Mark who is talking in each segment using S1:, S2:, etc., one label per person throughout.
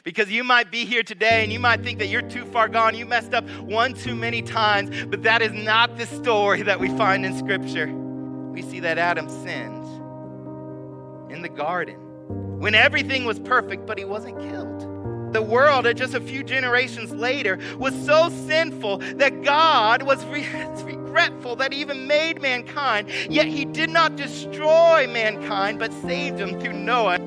S1: Because you might be here today and you might think that you're too far gone. You messed up one too many times, but that is not the story that we find in Scripture. We see that Adam sinned in the garden when everything was perfect, but he wasn't killed. The world, just a few generations later, was so sinful that God was regretful that he even made mankind, yet he did not destroy mankind, but saved them through Noah,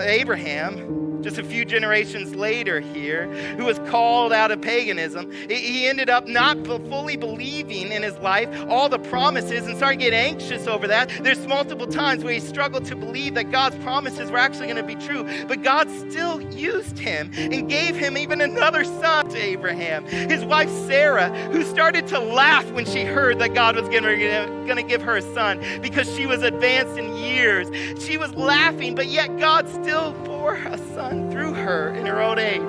S1: Abraham. Just a few generations later here, who was called out of paganism. He ended up not fully believing in his life all the promises and started getting anxious over that. There's multiple times where he struggled to believe that God's promises were actually going to be true, but God still used him and gave him even another son to Abraham. His wife Sarah, who started to laugh when she heard that God was going to give her a son because she was advanced in years. She was laughing, but yet God still bore a son through her in her old age.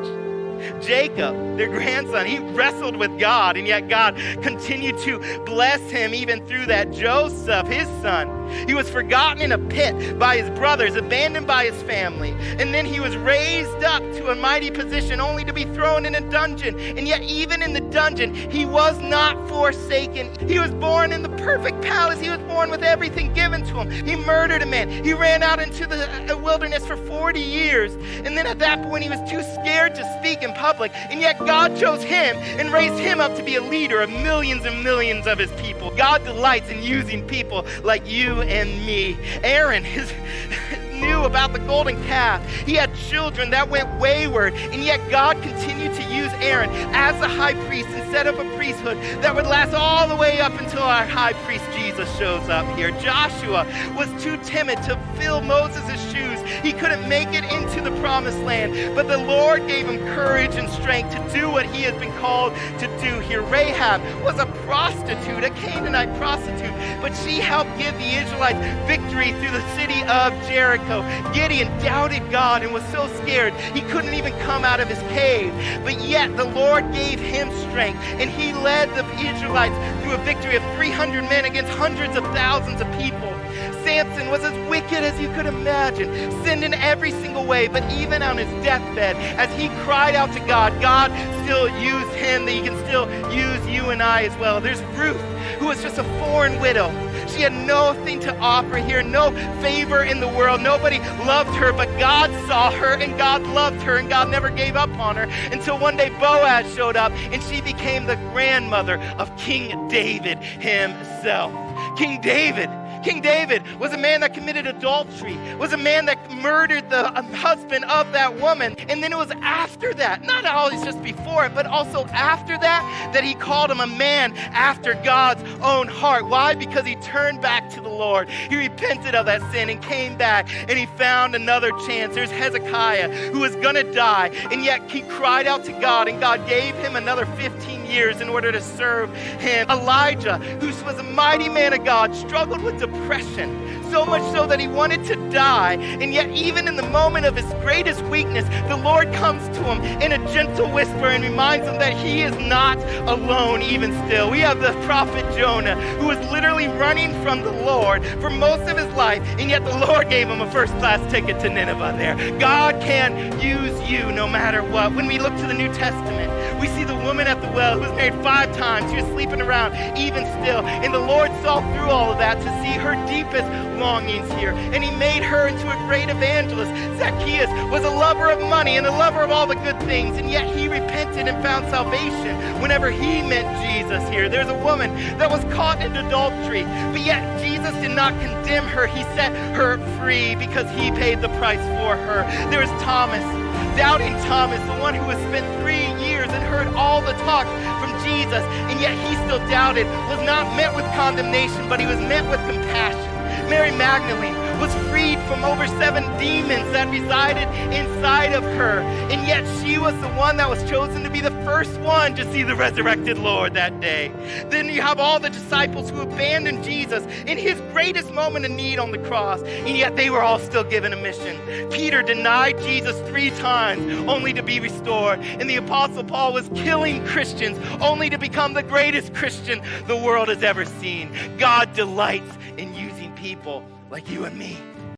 S1: Jacob, their grandson, he wrestled with God, and yet God continued to bless him even through that. Joseph, his son, he was forgotten in a pit by his brothers, abandoned by his family, and then he was raised up to a mighty position only to be thrown in a dungeon. And yet even in the dungeon, he was not forsaken. He was born in the perfect palace. He was born with everything given to him. He murdered a man. He ran out into the wilderness for 40 years, and then at that point he was too scared to speak in public, and yet God chose him and raised him up to be a leader of millions and millions of his people. God delights in using people like you and me. Aaron knew about the golden calf. He had children that went wayward, and yet God continued to use Aaron as a high priest and set up a priesthood that would last all the way up until our high priest Jesus shows up here. Joshua was too timid to fill Moses' shoes. He couldn't make it into the promised land, but the Lord gave him courage and strength to do what he has been called to do here. Rahab was a prostitute, a Canaanite prostitute, but she helped give the Israelites victory through the city of Jericho. Gideon doubted God and was so scared he couldn't even come out of his cave, but yet the Lord gave him strength, and he led the Israelites through a victory of 300 men against hundreds of thousands of people. Samson was as wicked as you could imagine, sinned in every single way, but even on his deathbed, as he cried out to God, God still used him, that he can still use you and I as well. There's Ruth, who was just a foreign widow. She had nothing to offer here, no favor in the world. Nobody loved her, but God saw her and God loved her, and God never gave up on her until one day Boaz showed up and she became the grandmother of King David himself. King David was a man that committed adultery, was a man that murdered the husband of that woman. And then it was after that, not always just before it, but also after that, that he called him a man after God's own heart. Why? Because he turned back to the Lord. He repented of that sin and came back, and he found another chance. There's Hezekiah, who was going to die, and yet he cried out to God, and God gave him another 15 years in order to serve him. Elijah, who was a mighty man of God, struggled with depression, so much so that he wanted to die, and yet even in the moment of his greatest weakness, the Lord comes to him in a gentle whisper and reminds him that he is not alone even still. We have the prophet Jonah, who was literally running from the Lord for most of his life, and yet the Lord gave him a first-class ticket to Nineveh there. God can use you no matter what. When we look to the New Testament, we see the woman at the well who was married 5 times. She was sleeping around even still, and the Lord saw through all of that to see her deepest longings here, and he made her into a great evangelist. Zacchaeus was a lover of money and a lover of all the good things, and yet he repented and found salvation whenever he met Jesus here. There's a woman that was caught in adultery, but yet Jesus did not condemn her. He set her free because he paid the price for her. There's Thomas, doubting Thomas, the one who has spent 3 years and heard all the talk from Jesus, and yet he still doubted, was not met with condemnation, but he was met with compassion. Mary Magdalene was freed from over 7 demons that resided inside of her, and yet she was the one that was chosen to be the first one to see the resurrected Lord that day. Then you have all the disciples who abandoned Jesus in his greatest moment of need on the cross, and yet they were all still given a mission. Peter denied Jesus 3 times only to be restored, and the Apostle Paul was killing Christians only to become the greatest Christian the world has ever seen. God delights in using people like you and me.